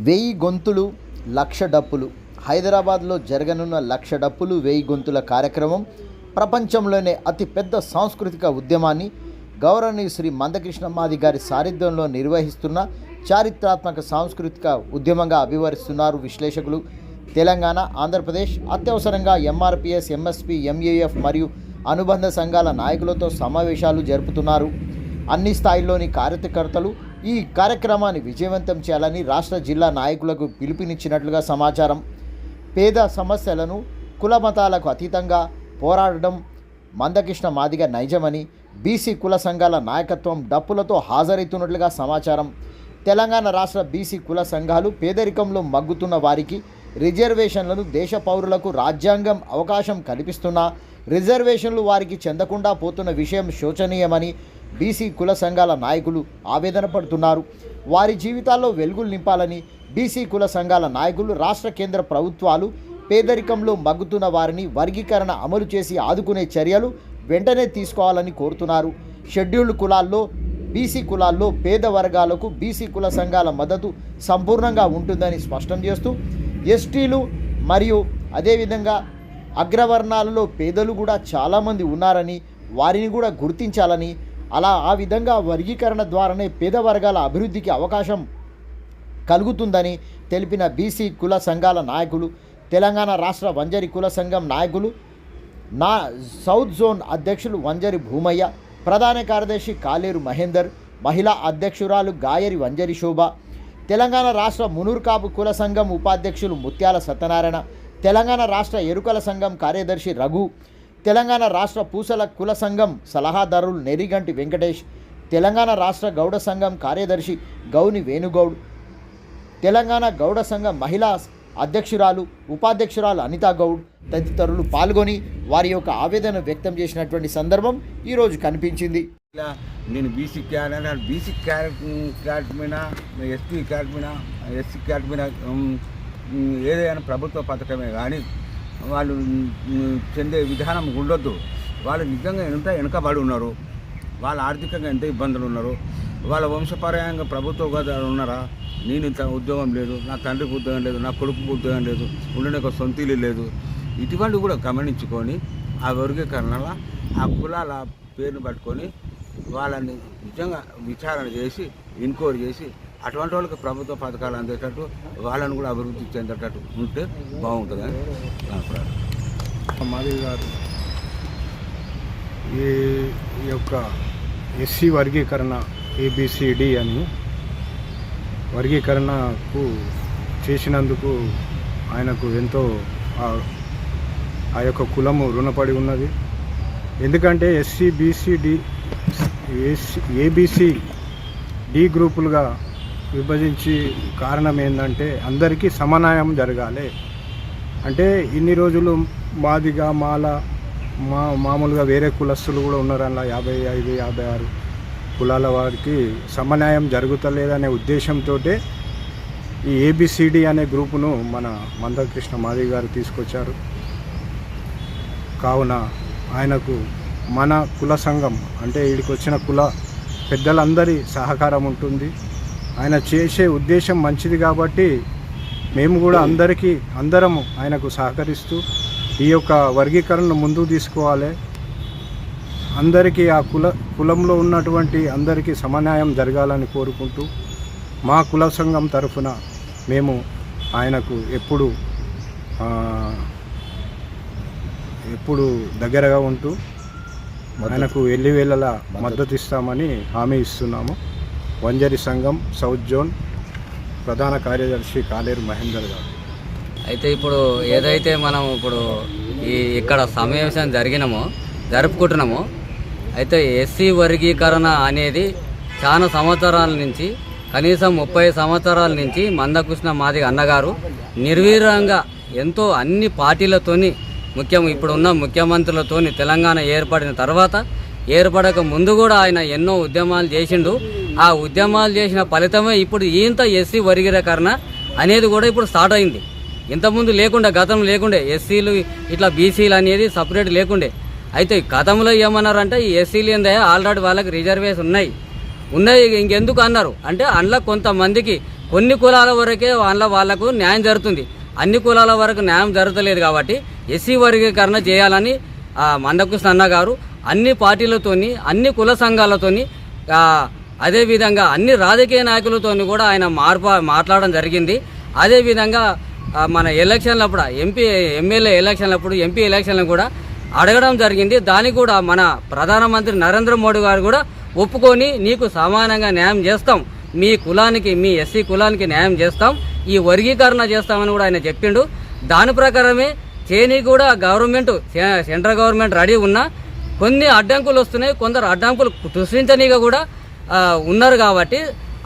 1000 గొంతులు 1,00,000 డప్పులు. హైదరాబాద్లో జరగనున్న 1,00,000 డప్పులు 1000 గొంతుల కార్యక్రమం ప్రపంచంలోనే అతిపెద్ద సాంస్కృతిక ఉద్యమాన్ని గౌరవనీయ శ్రీ మందకృష్ణ మాదిగ గారి సారథ్యంలో నిర్వహిస్తున్న చారిత్రాత్మక సాంస్కృతిక ఉద్యమంగా అభివర్ణిస్తున్నారు విశ్లేషకులు. తెలంగాణ, ఆంధ్రప్రదేశ్ అత్యవసరంగా ఎంఆర్పిఎస్, ఎంఎస్పి, ఎంఏఎఫ్ మరియు అనుబంధ సంఘాల నాయకులతో సమావేశాలు జరుపుతున్నారు. అన్ని స్థాయిల్లోని కార్యకర్తలు ఈ కార్యక్రమాన్ని విజయవంతం చేయాలని రాష్ట్ర, జిల్లా నాయకులకు పిలుపునిచ్చినట్లుగా సమాచారం. పేద సమస్యలను కుల మతాలకు అతీతంగా పోరాడడం మందకృష్ణ మాదిగ నైజమని బీసీ కుల సంఘాల నాయకత్వం డప్పులతో హాజరవుతున్నట్లుగా సమాచారం. తెలంగాణ రాష్ట్ర బీసీ కుల సంఘాలు పేదరికంలో మగ్గుతున్న వారికి రిజర్వేషన్లను దేశ పౌరులకు రాజ్యాంగం అవకాశం కల్పిస్తున్నా రిజర్వేషన్లు వారికి చెందకుండా పోతున్న విషయం శోచనీయమని బీసీ కుల సంఘాల నాయకులు ఆవేదన పడుతున్నారు. వారి జీవితాల్లో వెలుగులు నింపాలని బీసీ కుల సంఘాల నాయకులు రాష్ట్ర, కేంద్ర ప్రభుత్వాలు పేదరికంలో మగ్గుతున్న వారిని వర్గీకరణ అమలు చేసి ఆదుకునే చర్యలు వెంటనే తీసుకోవాలని కోరుతున్నారు. షెడ్యూల్డ్ కులాల్లో, బీసీ కులాల్లో పేద వర్గాలకు బీసీ కుల సంఘాల మద్దతు సంపూర్ణంగా ఉంటుందని స్పష్టం చేస్తూ ఎస్టీలు మరియు అదేవిధంగా అగ్రవర్ణాలలో పేదలు కూడా చాలామంది ఉన్నారని వారిని కూడా గుర్తించాలని, ఆ విధంగా వర్గీకరణ ద్వారానే పేద వర్గాల అభివృద్ధికి అవకాశం కలుగుతుందని తెలిపిన బీసీ కుల సంఘాల నాయకులు, తెలంగాణ రాష్ట్ర వంజరి కుల సంఘం నాయకులు, సౌత్ జోన్ అధ్యక్షులు వంజరి భూమయ్య, ప్రధాన కార్యదర్శి కాలేరు మహేందర్, మహిళా అధ్యక్షురాలు గాయరి వంజరి శోభ, తెలంగాణ రాష్ట్ర మునూర్కాపు కుల సంఘం ఉపాధ్యక్షులు ముత్యాల సత్యనారాయణ, తెలంగాణ రాష్ట్ర ఎరుకల సంఘం కార్యదర్శి రఘు, తెలంగాణ రాష్ట్ర పూసల కుల సంఘం సలహాదారులు నెరిగంటి వెంకటేష్, తెలంగాణ రాష్ట్ర గౌడ సంఘం కార్యదర్శి గౌని వేణుగౌడ్, తెలంగాణ గౌడ సంఘం మహిళా అధ్యక్షురాలు, ఉపాధ్యక్షురాలు అనితా గౌడ్ తదితరులు పాల్గొని వారి యొక్క ఆవేదన వ్యక్తం చేసినటువంటి సందర్భం ఈరోజు కనిపించింది. నేను బీసీ క్యారెట్ మీద, ఎస్టీ క్యారెట్ మీద, ఎస్సీ క్యారెట్ మీద ఏదైనా ప్రభుత్వ పథకమే కానీ వాళ్ళు చెందే విధానం ఉండొద్దు. వాళ్ళు నిజంగా ఎంత వెనుకబడి ఉన్నారు, వాళ్ళ ఆర్థికంగా ఎంత ఇబ్బందులు ఉన్నారు, వాళ్ళ వంశపర్యంగా ప్రభుత్వ ఉద్యోగాలు ఉన్నారా, నేను ఇంత ఉద్యోగం లేదు, నా తండ్రికి ఉద్యోగం లేదు, నా కొడుకు ఉద్యోగం లేదు, ఉండడానికి సొంత ఇల్లు లేదు, ఇటువంటివి కూడా గమనించుకొని ఆ వర్గీకరణలో ఆ కులాల పేరును పట్టుకొని వాళ్ళని నిజంగా విచారణ చేసి ఎంక్వైరీ చేసి అటువంటి వాళ్ళకి ప్రభుత్వ పథకాలు అందేటట్టు వాళ్ళని కూడా అభివృద్ధి చెందేటట్టు ఉంటే బాగుంటుందని అభిప్రాయం. మాదిగ గారు ఈ యొక్క ఎస్సీ వర్గీకరణ ఏబిసిడి అని వర్గీకరణకు చేసినందుకు ఆయనకు ఎంతో ఆ యొక్క కులము రుణపడి ఉన్నది. ఎందుకంటే ఎస్సీ, బీసీ, ఏబిసి డి గ్రూపులుగా విభజించి కారణం ఏంటంటే అందరికీ సమన్వయం జరగాలి. అంటే ఇన్ని రోజులు మాదిగా మామూలుగా వేరే కులస్తులు కూడా ఉన్నారు, అలా 55, 56 కులాల వారికి సమన్వయం జరుగుతలేదనే ఉద్దేశంతో ఈ ఏబిసిడి అనే గ్రూపును మన మందకృష్ణ మాదిగ గారు తీసుకొచ్చారు. కావున ఆయనకు మన కుల సంఘం అంటే వీడికి వచ్చిన కుల పెద్దలందరి సహకారం ఉంటుంది. ఆయన చేసే ఉద్దేశం మంచిది కాబట్టి మేము కూడా అందరము ఆయనకు సహకరిస్తూ ఈ యొక్క వర్గీకరణను ముందుకు తీసుకోవాలి. అందరికీ ఆ కులంలో ఉన్నటువంటి అందరికీ సమన్వయం జరగాలని కోరుకుంటూ మా కుల సంఘం తరఫున మేము ఆయనకు ఎప్పుడు దగ్గరగా ఉంటూ ఆయనకు ఎల్లివేళలా మద్దతు ఇస్తామని హామీ ఇస్తున్నాము. వంజరి సంఘం సౌత్ జోన్ ప్రధాన కార్యదర్శి కాలేరు మహేందర్ గారు. అయితే ఇప్పుడు ఏదైతే మనం ఇక్కడ సమావేశం జరుపుకుంటున్నామో అయితే ఎస్సీ వర్గీకరణ అనేది చాలా సంవత్సరాల నుంచి, కనీసం 30 సంవత్సరాల నుంచి మందకృష్ణ మాదిగ అన్నగారు నిర్వీర్యంగా ఎంతో అన్ని పార్టీలతోని ఇప్పుడున్న ముఖ్యమంత్రులతోని తెలంగాణ ఏర్పడిన తర్వాత ఏర్పడక ముందు కూడా ఆయన ఎన్నో ఉద్యమాలు చేసిండు. ఆ ఉద్యమాలు చేసిన ఫలితమే ఇప్పుడు ఇంత ఎస్సీ వర్గీకరణ అనేది కూడా ఇప్పుడు స్టార్ట్ అయింది. ఇంతకుముందు లేకుండే, గతంలో లేకుండే ఎస్సీలు ఇట్లా బీసీలు అనేది సపరేట్ లేకుండే. అయితే గతంలో ఏమన్నారంటే ఈ ఎస్సీలు ఏందయ్యా ఆల్రెడీ వాళ్ళకి రిజర్వేషన్ ఉన్నాయి ఇంకెందుకు అన్నారు అంటే అందులో కొంతమందికి కొన్ని కులాల వరకే వాళ్ళకు న్యాయం జరుగుతుంది, అన్ని కులాల వరకు న్యాయం జరగలేదు. కాబట్టి ఎస్సీ వర్గీకరణ చేయాలని మందకృష్ణ అన్న గారు అన్ని పార్టీలతోని, అన్ని కుల సంఘాలతోని, అదేవిధంగా అన్ని రాజకీయ నాయకులతోని కూడా ఆయన మాట్లాడడం జరిగింది. అదేవిధంగా మన ఎలక్షన్లప్పుడు ఎమ్మెల్యే ఎలక్షన్లప్పుడు, ఎంపీ ఎలక్షన్లు కూడా అడగడం జరిగింది. దానికి కూడా మన ప్రధానమంత్రి నరేంద్ర మోడీ గారు కూడా ఒప్పుకొని నీకు సమానంగా న్యాయం చేస్తాం, మీ కులానికి, మీ ఎస్సీ కులానికి న్యాయం చేస్తాం, ఈ వర్గీకరణ చేస్తామని కూడా ఆయన చెప్పిండు. దాని ప్రకారమే చేయని కూడా సెంట్రల్ గవర్నమెంట్ రెడీ ఉన్నా కొన్ని అడ్డంకులు వస్తున్నాయి, కొందరు అడ్డంకులు సృష్టించనీగా కూడా ఉన్నారు. కాబట్టి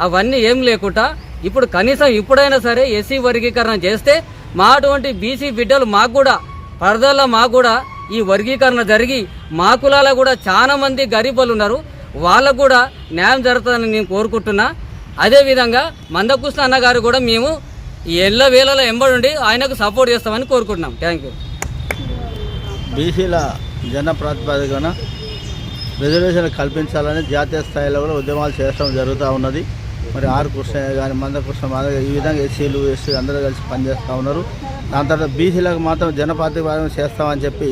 అవన్నీ ఏం లేకుండా ఇప్పుడు కనీసం ఇప్పుడైనా సరే ఎస్సీ వర్గీకరణ చేస్తే మా అటువంటి బీసీ బిడ్డలు మాకు కూడా పరదల్లో మాకు కూడా ఈ వర్గీకరణ జరిగి మా కులాల కూడా చాలా మంది గరీబులు ఉన్నారు, వాళ్ళకు కూడా న్యాయం జరుగుతుందని నేను కోరుకుంటున్నా. అదేవిధంగా మందకృష్ణ అన్న గారు కూడా మేము ఎల్ల వేళలో ఎంబడి ఆయనకు సపోర్ట్ చేస్తామని కోరుకుంటున్నాం. Thank you. బీసీల జన ప్రాతిపదికన రిజర్వేషన్లు కల్పించాలని జాతీయ స్థాయిలో కూడా ఉద్యమాలు చేయడం జరుగుతూ ఉన్నది. మరి ఆర్ కృష్ణయ్య కానీ, మందకృష్ణ మాధవ్ ఈ విధంగా ఎస్సీలు ఎస్సీ అందరూ కలిసి పనిచేస్తూ ఉన్నారు. దాని తర్వాత బీసీలకు మాత్రం జన ప్రాతిపదికన చేస్తామని చెప్పి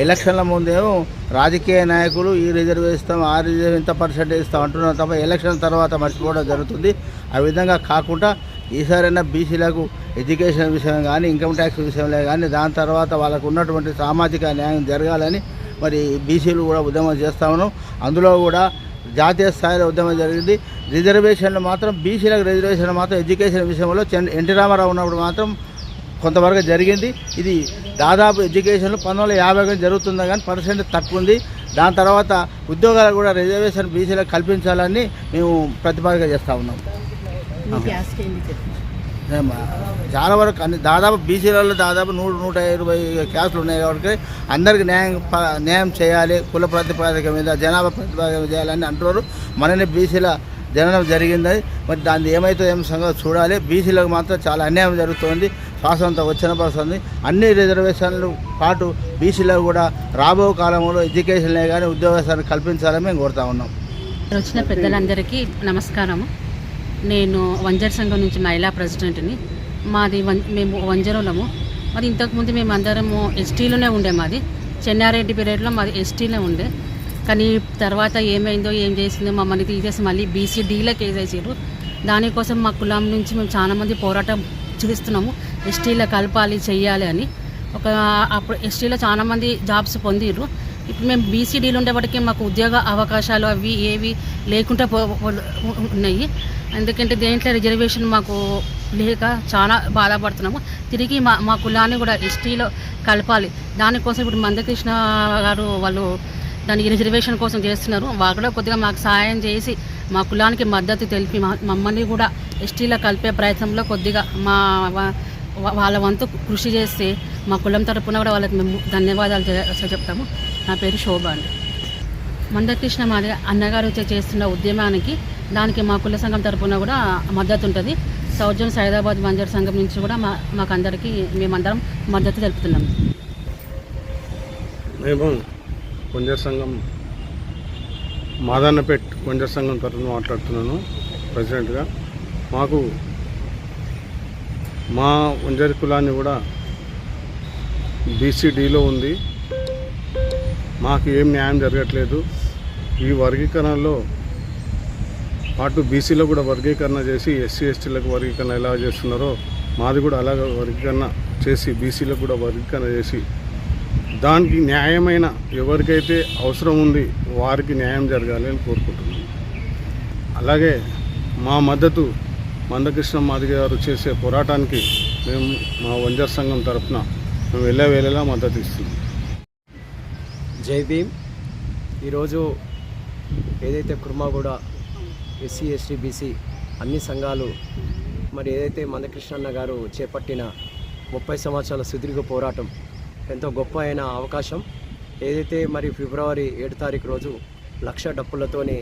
ఎలక్షన్ల ముందేమో రాజకీయ నాయకులు ఈ రిజర్వేషన్ ఇస్తాం, ఆ రిజర్వ్ ఇంత పర్సెంటేజ్ ఇస్తాం అంటున్నారు తప్ప ఎలక్షన్ తర్వాత మర్చిపోవడం జరుగుతుంది. ఆ విధంగా కాకుండా ఈసారైనా బీసీలకు ఎడ్యుకేషన్ విషయం కానీ, ఇన్కమ్ ట్యాక్స్ విషయంలో కానీ, దాని తర్వాత వాళ్ళకు ఉన్నటువంటి సామాజిక న్యాయం జరగాలని మరి బీసీలు కూడా ఉద్యమం చేస్తా ఉన్నాం. అందులో కూడా జాతీయ స్థాయిలో ఉద్యమం జరిగింది. రిజర్వేషన్లు మాత్రం బీసీలకు రిజర్వేషన్ మాత్రం ఎడ్యుకేషన్ విషయంలో ఎన్టీ రామారావు ఉన్నప్పుడు మాత్రం కొంతవరకు జరిగింది. ఇది దాదాపు ఎడ్యుకేషన్లో 1950 జరుగుతుందా కానీ పర్సెంట్ తక్కువ ఉంది. దాని తర్వాత ఉద్యోగాలు కూడా రిజర్వేషన్ బీసీలకు కల్పించాలని మేము ప్రతిపాదన చేస్తూ ఉన్నాం. చాలా వరకు అన్ని దాదాపు బీసీలలో దాదాపు 100-120 క్యాస్టులు ఉన్నాయి. కాబట్టి అందరికీ న్యాయం చేయాలి, కుల ప్రాతిపదిక మీద, జనాభా ప్రాతిపదిక మీద చేయాలని అంటున్నారు. మననే బీసీల జననం జరిగింది. మరి దాన్ని ఏం సంగతి చూడాలి. బీసీలకు మాత్రం చాలా అన్యాయం జరుగుతుంది. స్వాతంత్రం వచ్చిన పడుతుంది. అన్ని రిజర్వేషన్లు పాటు బీసీలకు కూడా రాబో కాలంలో ఎడ్యుకేషన్లే కానీ ఉద్యోగాలు కల్పించాలని మేము కోరుతా ఉన్నాం. వచ్చిన పెద్దలందరికీ నమస్కారము. నేను వంజర్ సంఘం నుంచి మహిళా ప్రెసిడెంట్ని. మేము వంజరులము. మరి ఇంతకుముందు మేము అందరము ఎస్టీలోనే ఉండే. మాది చెన్నారెడ్డి పీరియడ్లో మాది ఎస్టీలో ఉండే. కానీ తర్వాత ఏమైందో ఏం చేసిందో మమ్మల్ని తీసేసి మళ్ళీ బీసీడీలోకి వేసేసారు. దానికోసం మా కులం నుంచి మేము చాలామంది పోరాటం చూపిస్తున్నాము, ఎస్టీలో కలపాలి చెయ్యాలి అని. అప్పుడు ఎస్టీలో చాలామంది జాబ్స్ పొందిరు. ఇప్పుడు మేము బీసీడీలు ఉండేప్పటికీ మాకు ఉద్యోగ అవకాశాలు అవి ఏవి లేకుండా ఉన్నాయి. ఎందుకంటే దేంట్లో రిజర్వేషన్ మాకు లేక చాలా బాధపడుతున్నాము. తిరిగి మా కులాన్ని కూడా ఎస్టీలో కలపాలి. దానికోసం ఇప్పుడు మందకృష్ణ గారు వాళ్ళు దానికి రిజర్వేషన్ కోసం చేస్తున్నారు. వాళ్ళు కూడా కొద్దిగా మాకు సహాయం చేసి మా కులానికి మద్దతు తెలిపి మమ్మల్ని కూడా ఎస్టీలో కలిపే ప్రయత్నంలో కొద్దిగా వాళ్ళ వంతు కృషి చేస్తే మా కులం తరపున కూడా వాళ్ళకి మేము ధన్యవాదాలు చెప్తాము. నా పేరు శోభ అండి. మందకృష్ణ మాది అన్నగారు చేస్తున్న ఉద్యమానికి దానికి మా కుల సంఘం తరపున కూడా మద్దతు ఉంటుంది. సౌత్ జోన్ సైదాబాద్ వంజర్ సంఘం నుంచి కూడా మాకందరికీ మేమందరం మద్దతు తెలుపుతున్నాము. మేము వంజర్ సంఘం మాదన్నపేట్ వంజర్ సంఘం తరఫున మాట్లాడుతున్నాను ప్రెసిడెంట్గా. మాకు మా వంజర్ కులాన్ని కూడా బీసీడీలో ఉంది. మాకు ఏం న్యాయం జరగట్లేదు. ఈ వర్గీకరణలో పాటు బీసీలో కూడా వర్గీకరణ చేసి ఎస్సీ ఎస్టీలకు వర్గీకరణ ఎలా చేస్తున్నారో మాది కూడా అలాగ వర్గీకరణ చేసి బీసీలకు కూడా వర్గీకరణ చేసి దానికి న్యాయమైన ఎవరికైతే అవసరం ఉంది వారికి న్యాయం జరగాలి అని కోరుకుంటున్నాం. అలాగే మా మద్దతు మందకృష్ణ మాదిగ గారు చేసే పోరాటానికి మేము మా వంజర్ సంఘం తరఫున మేము వెళ్ళేలా మద్దతు ఇస్తున్నాం. జై భీమ్. ఈరోజు ఏదైతే కుర్మాగూడ ఎస్సీ ఎస్టీ బీసీ అన్ని సంఘాలు మరి ఏదైతే మందకృష్ణ గారు చేపట్టిన 30 సంవత్సరాల సుదీర్ఘ పోరాటం ఎంతో గొప్ప అయిన అవకాశం. ఏదైతే మరి ఫిబ్రవరి 7 తారీఖు రోజు 1,00,000 డప్పులతోనే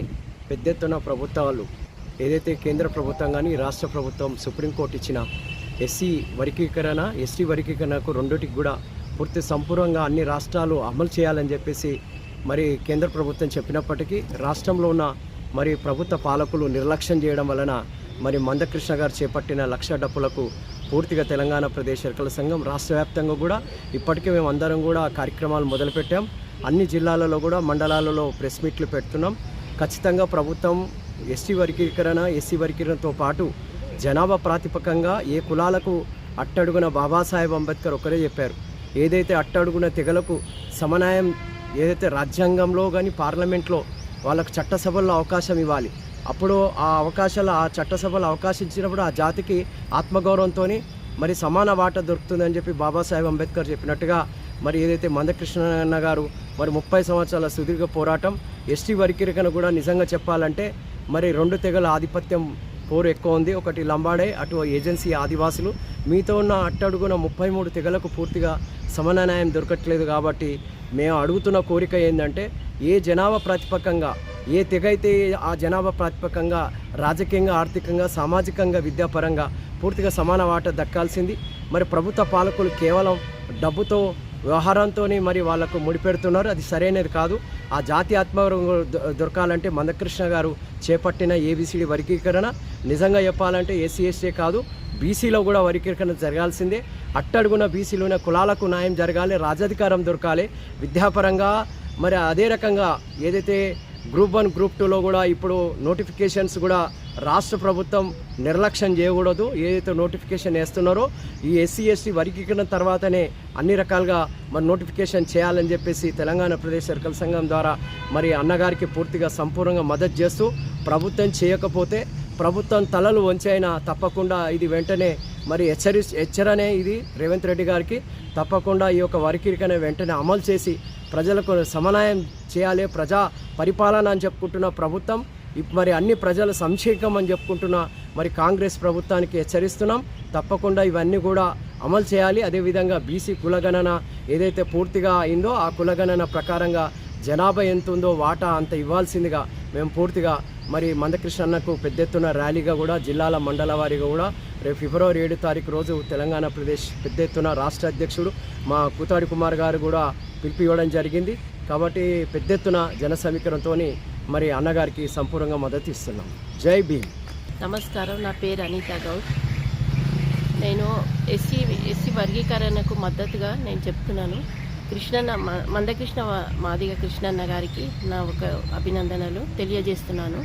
పెద్ద ఎత్తున ప్రభుత్వాలు ఏదైతే కేంద్ర ప్రభుత్వం కానీ రాష్ట్ర ప్రభుత్వం సుప్రీంకోర్టు ఇచ్చిన ఎస్సీ వర్గీకరణ ఎస్టీ వర్గీకరణకు రెండింటికి కూడా పూర్తి సంపూర్ణంగా అన్ని రాష్ట్రాలు అమలు చేయాలని చెప్పేసి మరి కేంద్ర ప్రభుత్వం చెప్పినప్పటికీ రాష్ట్రంలో ఉన్న మరి ప్రభుత్వ పాలకులు నిర్లక్ష్యం చేయడం వలన మరి మందకృష్ణ గారు చేపట్టిన లక్ష డప్పులకు పూర్తిగా తెలంగాణ ప్రదేశ్ ఎరకల సంఘం రాష్ట్ర వ్యాప్తంగా కూడా ఇప్పటికే మేము అందరం కూడా కార్యక్రమాలు మొదలుపెట్టాం. అన్ని జిల్లాలలో కూడా మండలాలలో ప్రెస్ మీట్లు పెడుతున్నాం. ఖచ్చితంగా ప్రభుత్వం ఎస్సీ వర్గీకరణతో పాటు జనాభా ప్రాతిపకంగా ఏ కులాలకు అట్టడుగున బాబాసాహెబ్ అంబేద్కర్ ఒకరే చెప్పారు, ఏదైతే అట్టడుగున తెగలకు సమన్వయం ఏదైతే రాజ్యాంగంలో కానీ పార్లమెంట్లో వాళ్ళకు చట్టసభల్లో అవకాశం ఇవ్వాలి. అప్పుడు ఆ చట్టసభలో అవకాశం ఇచ్చినప్పుడు ఆ జాతికి ఆత్మగౌరవంతో మరి సమాన వాటా దొరుకుతుందని చెప్పి బాబాసాహెబ్ అంబేద్కర్ చెప్పినట్టుగా మరి ఏదైతే మందకృష్ణ గారు మరి 30 సంవత్సరాల సుదీర్ఘ పోరాటం ఎస్టీ వర్గీకరణ కూడా నిజంగా చెప్పాలంటే మరి 2 తెగల ఆధిపత్యం పోరు ఎక్కువ ఉంది. ఒకటి లంబాడే, అటు ఏజెన్సీ ఆదివాసులు. మీతో ఉన్న అట్టడుగున 33 తెగలకు పూర్తిగా సమన్వయం దొరకట్లేదు. కాబట్టి మేము అడుగుతున్న కోరిక ఏంటంటే ఏ జనాభా ప్రాతిపకంగా ఏ తెగ అయితే ఆ జనాభా ప్రాతిపకంగా రాజకీయంగా, ఆర్థికంగా, సామాజికంగా, విద్యాపరంగా పూర్తిగా సమాన వాటా దక్కాల్సింది. మరి ప్రభుత్వ పాలకులు కేవలం డబ్బుతో వ్యవహారంతో మరి వాళ్ళకు ముడిపెడుతున్నారు. అది సరైనది కాదు. ఆ జాతి ఆత్మగౌరవం దొరకాలంటే మందకృష్ణ గారు చేపట్టిన ఏబిసిడి వర్గీకరణ నిజంగా చెప్పాలంటే ఎస్సీ ఎస్టీ కాదు, బీసీలో కూడా వర్గీకరణ జరగాల్సిందే. అట్టడుగున బీసీలోనే కులాలకు న్యాయం జరగాలి, రాజాధికారం దొరకాలి. విద్యాపరంగా మరి అదే రకంగా ఏదైతే గ్రూప్ 1 గ్రూప్ 2లో కూడా ఇప్పుడు నోటిఫికేషన్స్ కూడా రాష్ట్ర ప్రభుత్వం నిర్లక్ష్యం చేయకూడదు. ఏదైతే నోటిఫికేషన్ వేస్తున్నారో ఈ ఎస్సీ ఎస్టీ వర్గీకరణ తర్వాతనే అన్ని రకాలుగా మరి నోటిఫికేషన్ చేయాలని చెప్పేసి తెలంగాణ ప్రదేశ్ ఎరకల సంఘం ద్వారా మరి అన్నగారికి పూర్తిగా సంపూర్ణంగా మద్దతు చేస్తూ, ప్రభుత్వం చేయకపోతే ప్రభుత్వం తలలు వంచైనా తప్పకుండా ఇది వెంటనే మరి హెచ్చరనే ఇది రేవంత్ రెడ్డి గారికి తప్పకుండా ఈ యొక్క వర్గీకరణ వెంటనే అమలు చేసి ప్రజలకు సమన్వయం చేయాలి. ప్రజా పరిపాలన అని చెప్పుకుంటున్న ప్రభుత్వం మరి అన్ని ప్రజల సంక్షేమం అని చెప్పుకుంటున్న మరి కాంగ్రెస్ ప్రభుత్వానికి హెచ్చరిస్తున్నాం. తప్పకుండా ఇవన్నీ కూడా అమలు చేయాలి. అదేవిధంగా బీసీ కులగణన ఏదైతే పూర్తిగా అయిందో ఆ కులగణన ప్రకారంగా జనాభా ఎంత ఉందో వాటా అంత ఇవ్వాల్సిందిగా మేము పూర్తిగా మరి మందకృష్ణ అన్నకు పెద్ద ఎత్తున ర్యాలీగా కూడా జిల్లాల మండల వారీగా కూడా రేపు ఫిబ్రవరి 7 తారీఖు రోజు తెలంగాణ ప్రదేశ్ పెద్ద ఎత్తున రాష్ట్ర అధ్యక్షుడు మా కూతాడి కుమార్ గారు కూడా పిలుపు ఇవ్వడం జరిగింది. కాబట్టి పెద్ద ఎత్తున జన సమీకరణతో మరి అన్నగారికి సంపూర్ణంగా మద్దతు ఇస్తున్నాం. జై భీమ్. నమస్కారం, నా పేరు అనిత గౌడ్. నేను ఎస్సీ వర్గీకరణకు మద్దతుగా నేను చెప్తున్నాను. మందకృష్ణ మాదిగ కృష్ణన్న గారికి నా ఒక అభినందనలు తెలియజేస్తున్నాను.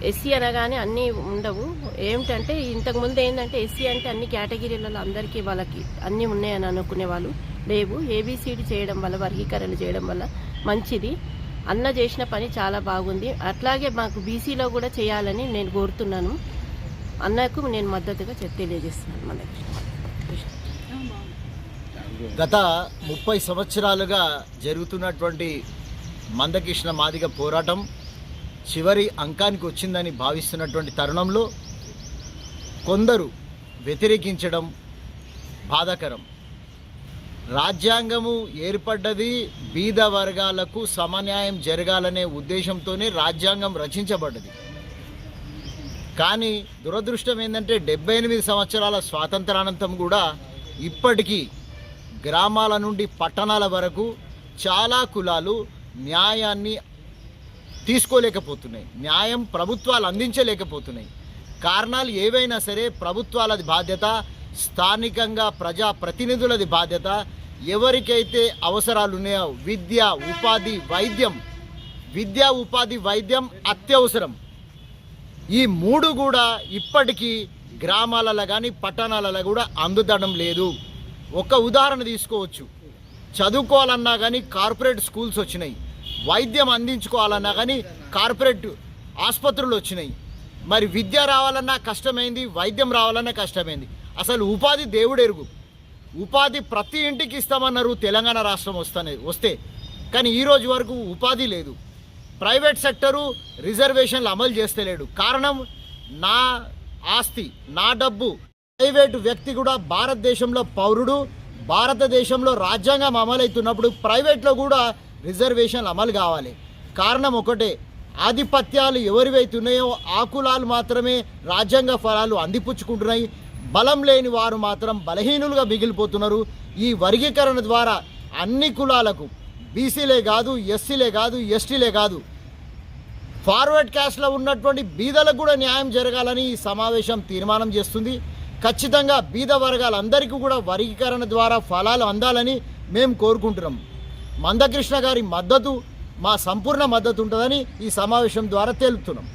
ఎస్సీ అనగానే అన్నీ ఉండవు. ఏమిటంటే ఇంతకుముందు ఏంటంటే ఎస్సీ అంటే అన్ని కేటగిరీలలో అందరికీ వాళ్ళకి అన్నీ ఉన్నాయని అనుకునే వాళ్ళు లేవు. ఏబిసిడి చేయడం వల్ల, వర్గీకరణ చేయడం వల్ల మంచిది. అన్న చేసిన పని చాలా బాగుంది. అట్లాగే మాకు బీసీలో కూడా చేయాలని నేను కోరుతున్నాను. అన్నకు నేను మద్దతుగా తెలియజేస్తున్నాను. మందకృష్ణ గత 30 సంవత్సరాలుగా జరుగుతున్నటువంటి మందకృష్ణ మాదిగ పోరాటం చివరి అంకానికి వచ్చిందని భావిస్తున్నటువంటి తరుణంలో కొందరు వ్యతిరేకించడం బాధాకరం. రాజ్యాంగము ఏర్పడ్డది బీద వర్గాలకు సమన్యాయం జరగాలనే ఉద్దేశంతోనే రాజ్యాంగం రచించబడ్డది. కానీ దురదృష్టం ఏంటంటే 78 సంవత్సరాల స్వాతంత్రానంతరం కూడా ఇప్పటికీ గ్రామాల నుండి పట్టణాల వరకు చాలా కులాలు న్యాయాన్ని తీసుకోలేకపోతున్నాయి, న్యాయం ప్రభుత్వాలు అందించలేకపోతున్నాయి. కారణాలు ఏవైనా సరే ప్రభుత్వాలది బాధ్యత, స్థానికంగా ప్రజాప్రతినిధులది బాధ్యత. ఎవరికైతే అవసరాలు ఉన్నాయో విద్య, ఉపాధి, వైద్యం అత్యవసరం. ఈ 3 కూడా ఇప్పటికీ గ్రామాలలో కానీ పట్టణాలలో కూడా అందుదడం లేదు. ఒక ఉదాహరణ తీసుకోవచ్చు. చదువుకోవాలన్నా కానీ కార్పొరేట్ స్కూల్స్ వచ్చినాయి, వైద్యం అందించుకోవాలన్నా కానీ కార్పొరేట్ ఆసుపత్రులు వచ్చినాయి. మరి విద్య రావాలన్నా కష్టమైంది, వైద్యం రావాలన్నా కష్టమైంది. అసలు ఉపాధి దేవుడెరుగు. ఉపాధి ప్రతి ఇంటికి ఇస్తామన్నారు తెలంగాణ రాష్ట్రం వస్తే, కానీ ఈరోజు వరకు ఉపాధి లేదు. ప్రైవేట్ సెక్టరు రిజర్వేషన్లు అమలు చేస్తలేడు. కారణం నా ఆస్తి, నా డబ్బు. ప్రైవేటు వ్యక్తి కూడా భారతదేశంలో పౌరుడు. భారతదేశంలో రాజ్యాంగం అమలవుతున్నప్పుడు ప్రైవేట్లో కూడా రిజర్వేషన్లు అమలు కావాలి. కారణం ఒకటే, ఆధిపత్యాలు ఎవరివైతున్నాయో ఆ కులాలు మాత్రమే రాజ్యాంగ ఫలాలు అందిపుచ్చుకుంటున్నాయి. బలం లేని వారు మాత్రం బలహీనులుగా మిగిలిపోతున్నారు. ఈ వర్గీకరణ ద్వారా అన్ని కులాలకు, బీసీలే కాదు, ఎస్సీలే కాదు, ఎస్టీలే కాదు, ఫార్వర్డ్ క్యాస్ట్లో ఉన్నటువంటి బీదలకు కూడా న్యాయం జరగాలని ఈ సమావేశం తీర్మానం చేస్తుంది. ఖచ్చితంగా బీద వర్గాలందరికీ కూడా వర్గీకరణ ద్వారా ఫలాలు అందాలని మేము కోరుకుంటున్నాం. మందకృష్ణ గారి మద్దతు మా సంపూర్ణ మద్దతు ఉంటుందని ఈ సమావేశం ద్వారా తెలుపుతున్నాం.